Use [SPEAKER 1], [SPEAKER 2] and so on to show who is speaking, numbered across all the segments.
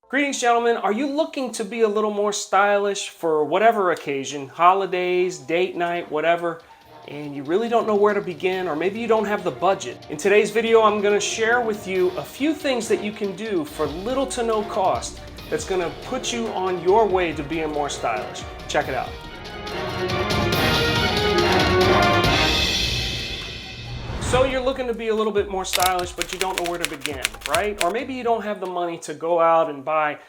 [SPEAKER 1] Greetings, gentlemen. Are you looking to be a little more stylish for whatever occasion, holidays, date night, whatever, and you really don't know where to begin, or maybe you don't have the budget? In today's video, I'm going to share with you a few things that you can do for little to no cost that's going to put you on your way to being more stylish. Check it out. So you're looking to be a little bit more stylish, but you don't know where to begin, right? Or maybe you don't have the money to go out and buy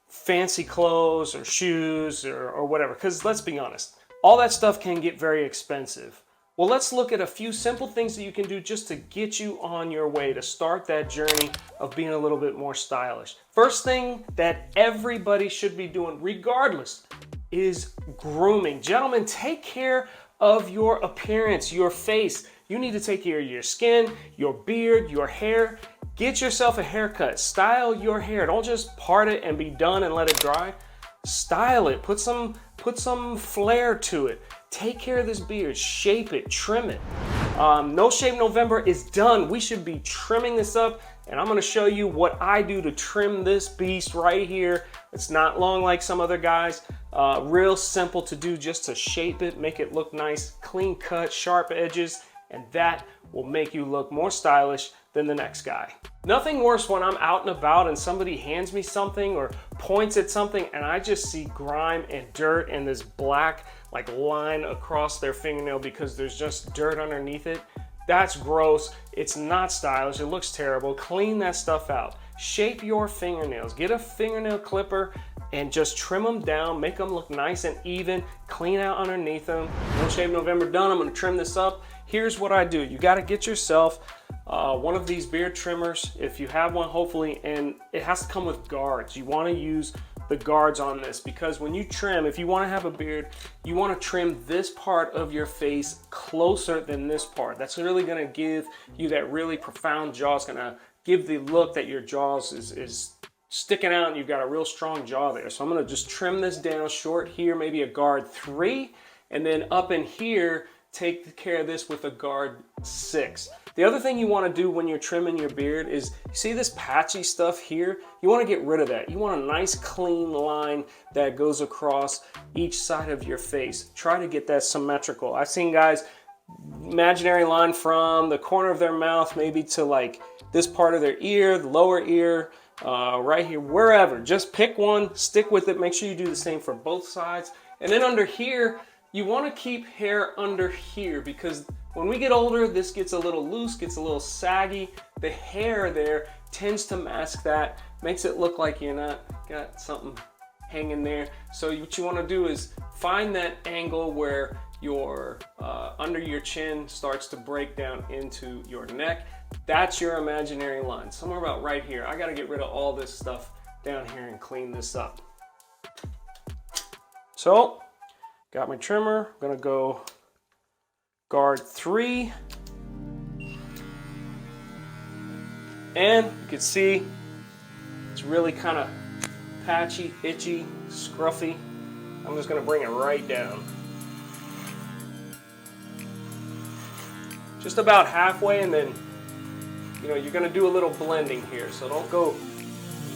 [SPEAKER 1] fancy clothes or shoes or whatever, because let's be honest, all that stuff can get very expensive. Well, let's look at a few simple things that you can do just to get you on your way to start that journey of being a little bit more stylish. First thing that everybody should be doing, regardless, is grooming. Gentlemen, take care of your appearance, your face. You need to take care of your skin, your beard, your hair. Get yourself a haircut. Style your hair. Don't just part it and be done and let it dry. Style it. Put some flair to it. Take care of this beard. Shape it. Trim it. No Shave November is done. We should be trimming this up, and I'm going to show you what I do to trim this beast right here. It's not long like some other guys. Real simple to do, just to shape it, make it look nice, clean cut, sharp edges, and that will make you look more stylish than the next guy. Nothing worse when I'm out and about and somebody hands me something or points at something and I just see grime and dirt and this black line across their fingernail because there's just dirt underneath it. That's gross. It's not stylish. It looks terrible. Clean that stuff out. Shape your fingernails. Get a fingernail clipper and just trim them down, make them look nice and even, clean out underneath them. No Shave November done. I'm gonna trim this up. Here's what I do. You gotta get yourself one of these beard trimmers, if you have one, hopefully, and it has to come with guards. You wanna use the guards on this because when you trim, if you wanna have a beard, you wanna trim this part of your face closer than this part. That's really gonna give you that really profound jaw. It's gonna give the look that your jaws is sticking out and you've got a real strong jaw there. So I'm gonna just trim this down short here, maybe a guard 3, and then up in here, take care of this with a guard 6. The other thing you want to do when you're trimming your beard is, you see this patchy stuff here? You want to get rid of that. You want a nice clean line that goes across each side of your face. Try to get that symmetrical. I've seen guys, imaginary line from the corner of their mouth maybe to like this part of their ear, the lower ear, right here, wherever. Just pick one, stick with it. Make sure you do the same for both sides. And then under here, you want to keep hair under here because when we get older, this gets a little loose, gets a little saggy. The hair there tends to mask that, makes it look like you're not got something hanging there. So what you want to do is find that angle where your under your chin starts to break down into your neck. That's your imaginary line, somewhere about right here. I got to get rid of all this stuff down here and clean this up. So, got my trimmer, I'm gonna go guard 3. And you can see it's really kind of patchy, itchy, scruffy. I'm just gonna bring it right down. Just about halfway, and then you're gonna do a little blending here, so don't go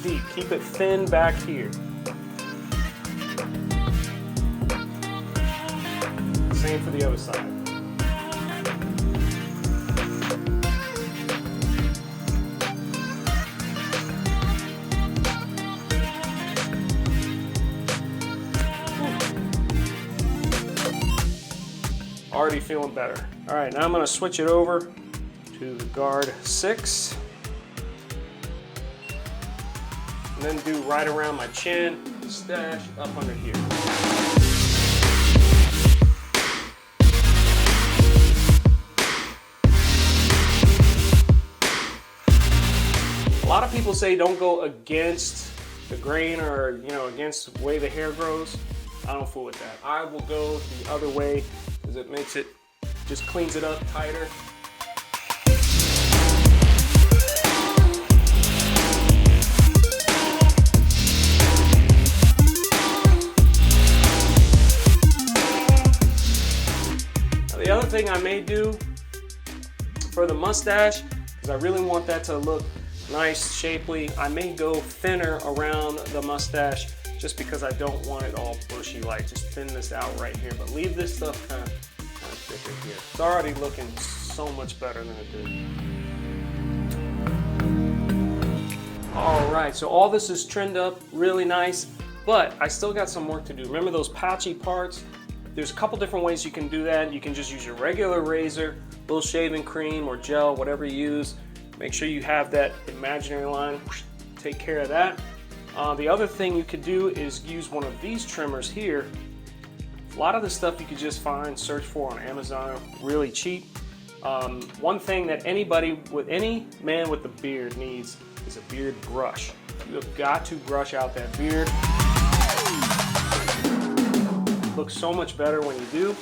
[SPEAKER 1] deep. Keep it thin back here. Same for the other side. Already feeling better. All right, now I'm gonna switch it over to the guard 6. And then do right around my chin, stash up under here. A lot of people say don't go against the grain or against the way the hair grows. I don't fool with that. I will go the other way because it makes it, just cleans it up tighter. Now, the other thing I may do for the mustache, because I really want that to look nice, shapely. I may go thinner around the mustache just because I don't want it all bushy like. Just thin this out right here, but leave this stuff kind of thicker here. It's already looking so much better than it did. All right, so all this is trimmed up really nice, but I still got some work to do. Remember those patchy parts? There's a couple different ways you can do that. You can just use your regular razor, little shaving cream or gel, whatever you use. Make sure you have that imaginary line. Take care of that. The other thing you could do is use one of these trimmers here. A lot of the stuff you could just find, search for on Amazon, really cheap. One thing that any man with a beard needs is a beard brush. You have got to brush out that beard. It looks so much better when you do.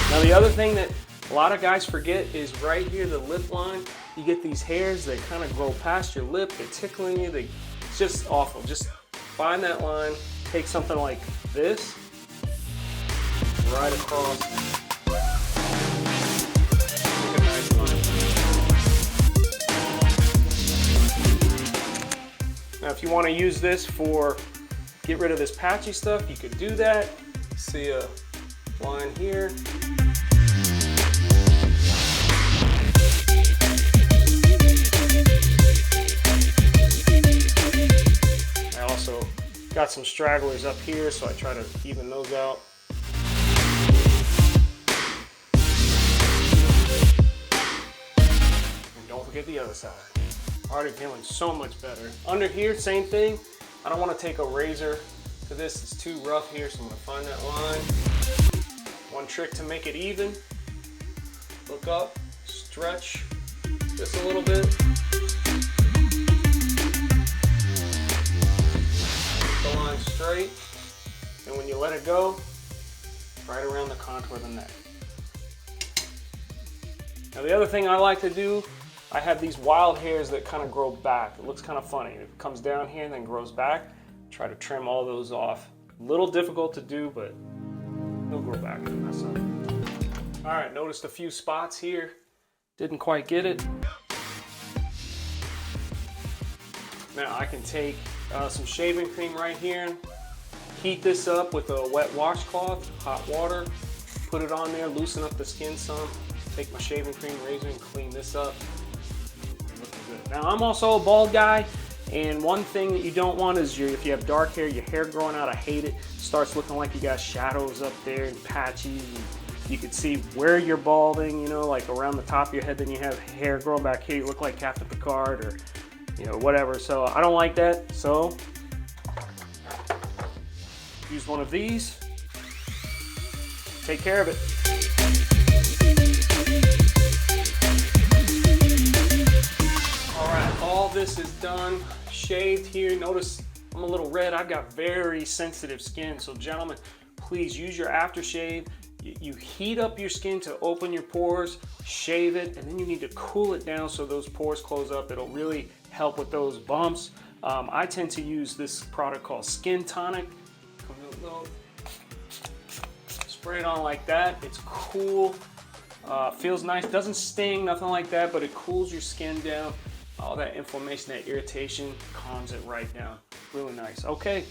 [SPEAKER 1] Now the other thing that a lot of guys forget is right here, the lip line. You get these hairs that kind of grow past your lip, they're tickling you, it's just awful. Just find that line, take something like this, right across. Make a nice line. Now if you want to use this for, get rid of this patchy stuff, you could do that. See a line here. Got some stragglers up here, so I try to even those out. And don't forget the other side. Already feeling so much better. Under here, same thing. I don't want to take a razor to this. It's too rough here, so I'm going to find that line. One trick to make it even. Look up, stretch this a little bit. The line straight, and when you let it go, right around the contour of the neck. Now the other thing I like to do, I have these wild hairs that kind of grow back. It looks kind of funny. It comes down here and then grows back. Try to trim all those off. A little difficult to do, but they'll grow back and mess up. All right, noticed a few spots here. Didn't quite get it. Now I can take some shaving cream right here, heat this up with a wet washcloth, hot water, put it on there, loosen up the skin some, take my shaving cream razor and clean this up. Looking good. Now I'm also a bald guy, and one thing that you don't want is if you have dark hair, your hair growing out, I hate it. It starts looking like you got shadows up there and patchy. And you can see where you're balding, you know, like around the top of your head, then you have hair growing back here, you look like Captain Picard or whatever. So I don't like that. So use one of these. Take care of it. All right, all this is done, shaved here. Notice I'm a little red. I've got very sensitive skin. So gentlemen, please use your aftershave. You heat up your skin to open your pores, shave it, and then you need to cool it down so those pores close up. It'll really help with those bumps. I tend to use this product called Skin Tonic. Spray it on like that. It's cool, feels nice, doesn't sting, nothing like that, but it cools your skin down. All that inflammation, that irritation, calms it right down. Really nice. Okay,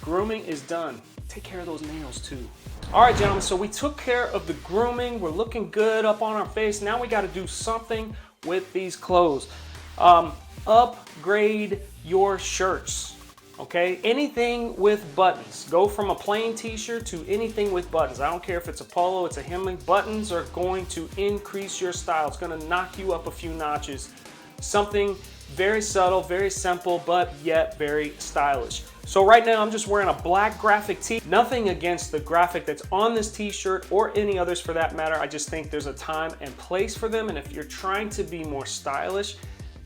[SPEAKER 1] grooming is done. Take care of those nails too. All right, gentlemen, so we took care of the grooming. We're looking good up on our face. Now we got to do something with these clothes. Upgrade your shirts, okay? Anything with buttons. Go from a plain t-shirt to anything with buttons. I don't care if it's a polo, it's a hemling. Buttons are going to increase your style. It's going to knock you up a few notches. Something very subtle, very simple, but yet very stylish. So right now I'm just wearing a black graphic tee. Nothing against the graphic that's on this t-shirt or any others for that matter. I just think there's a time and place for them. And if you're trying to be more stylish,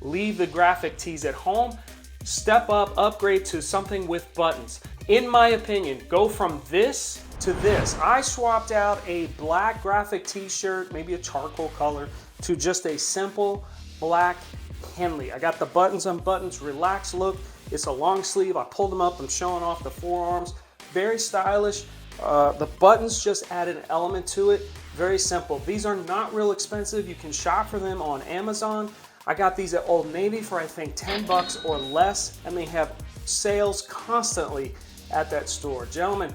[SPEAKER 1] leave the graphic tees at home. Step up, upgrade to something with buttons. In my opinion, go from this to this. I swapped out a black graphic t-shirt, maybe a charcoal color, to just a simple black Henley. I got the buttons on buttons, relaxed look. It's a long sleeve. I pulled them up. I'm showing off the forearms. Very stylish. The buttons just add an element to it. Very simple. These are not real expensive. You can shop for them on Amazon. I got these at Old Navy for I think 10 bucks or less, and they have sales constantly at that store. Gentlemen,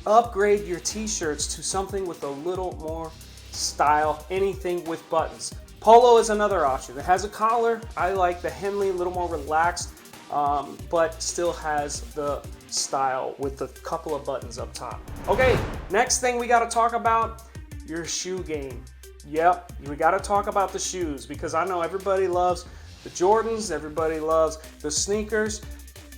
[SPEAKER 1] upgrade your t-shirts to something with a little more style, anything with buttons. Polo is another option. It has a collar. I like the Henley, a little more relaxed, but still has the style with the couple of buttons up top. Okay, next thing we got to talk about, your shoe game. Yep, we got to talk about the shoes, because I know everybody loves the Jordans, everybody loves the sneakers,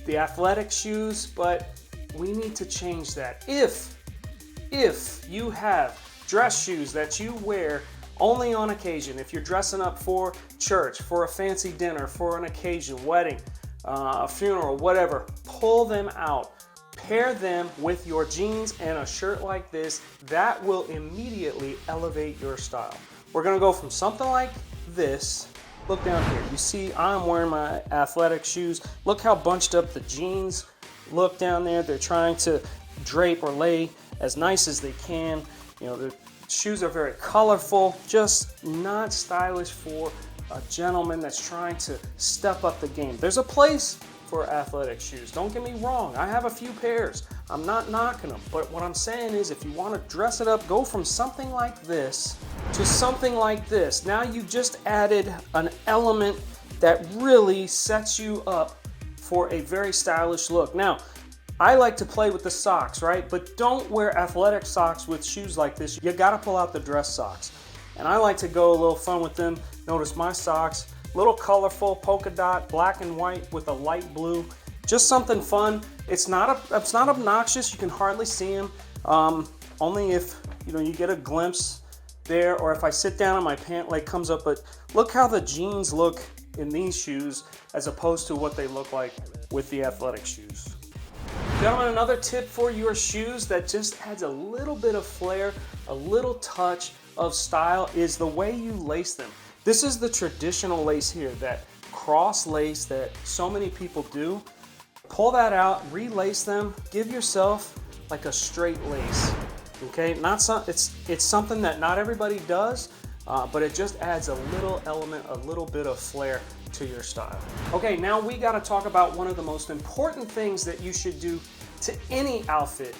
[SPEAKER 1] the athletic shoes, but we need to change that. If you have dress shoes that you wear only on occasion, if you're dressing up for church, for a fancy dinner, for an occasion, wedding, a funeral, whatever, pull them out. Pair them with your jeans and a shirt like this. That will immediately elevate your style. We're gonna go from something like this. Look down here. You see I'm wearing my athletic shoes. Look how bunched up the jeans look down there. They're trying to drape or lay as nice as they can. You know, the shoes are very colorful, just not stylish for a gentleman that's trying to step up the game. There's a place for athletic shoes. Don't get me wrong. I have a few pairs. I'm not knocking them. But what I'm saying is, if you want to dress it up, go from something like this to something like this. Now you just added an element that really sets you up for a very stylish look. Now, I like to play with the socks, right? But don't wear athletic socks with shoes like this. You got to pull out the dress socks. And I like to go a little fun with them. Notice my socks, little colorful polka dot, black and white with a light blue. Just something fun. It's not obnoxious. You can hardly see them. Only if you get a glimpse there, or if I sit down and my pant leg comes up. But look how the jeans look in these shoes as opposed to what they look like with the athletic shoes. Gentlemen, another tip for your shoes that just adds a little bit of flair, a little touch of style, is the way you lace them. This is the traditional lace here, that cross lace that so many people do. Pull that out, relace them, give yourself like a straight lace. Okay, it's something that not everybody does, but it just adds a little element, a little bit of flair to your style. Okay, now we got to talk about one of the most important things that you should do to any outfit.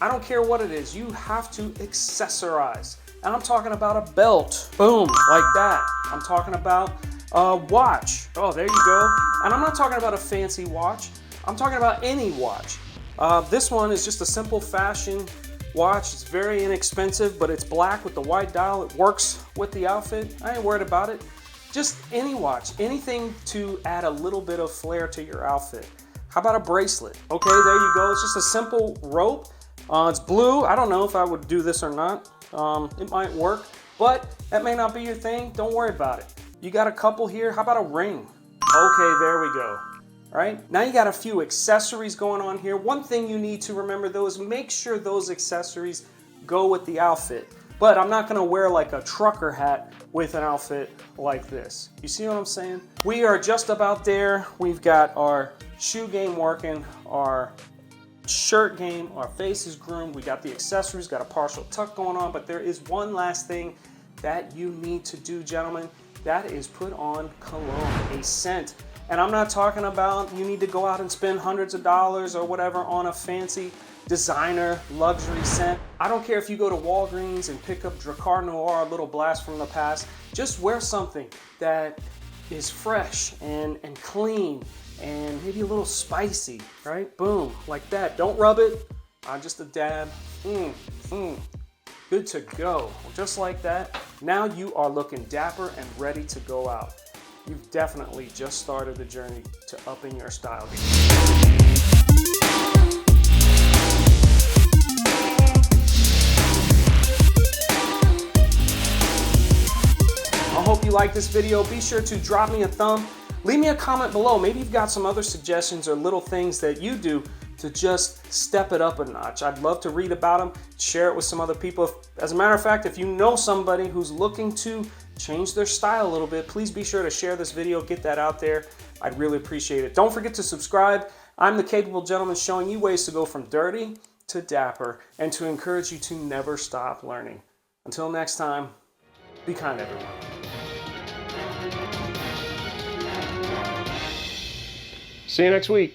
[SPEAKER 1] I don't care what it is, you have to accessorize. And I'm talking about a belt, boom, like that. I'm talking about a watch. Oh, there you go. And I'm not talking about a fancy watch. I'm talking about any watch. This one is just a simple fashion watch. It's very inexpensive, but it's black with the white dial. It works with the outfit. I ain't worried about it. Just any watch, anything to add a little bit of flair to your outfit. How about a bracelet? Okay, there you go. It's just a simple rope. It's blue. I don't know if I would do this or not. It might work, but that may not be your thing. Don't worry about it. You got a couple here. How about a ring? Okay, there we go. All right, now you got a few accessories going on here. One thing you need to remember though is make sure those accessories go with the outfit. But I'm not gonna wear like a trucker hat with an outfit like this. You see what I'm saying? We are just about there. We've got our shoe game working, our shirt game, our face is groomed, we got the accessories, got a partial tuck going on, but there is one last thing that you need to do, gentlemen. That is put on cologne, a scent. And I'm not talking about you need to go out and spend hundreds of dollars or whatever on a fancy designer luxury scent. I don't care if you go to Walgreens and pick up Dracar Noir, a little blast from the past. Just wear something that is fresh and clean and maybe a little spicy, right? Boom, like that. Don't rub it, just a dab. Good to go. Just like that. Now you are looking dapper and ready to go out. You've definitely just started the journey to upping your style game. I hope you like this video. Be sure to drop me a thumb. Leave me a comment below. Maybe you've got some other suggestions or little things that you do to just step it up a notch. I'd love to read about them, share it with some other people. As a matter of fact, if you know somebody who's looking to change their style a little bit, please be sure to share this video, get that out there. I'd really appreciate it. Don't forget to subscribe. I'm the Capable Gentleman, showing you ways to go from dirty to dapper and to encourage you to never stop learning. Until next time, be kind, everyone. See you next week.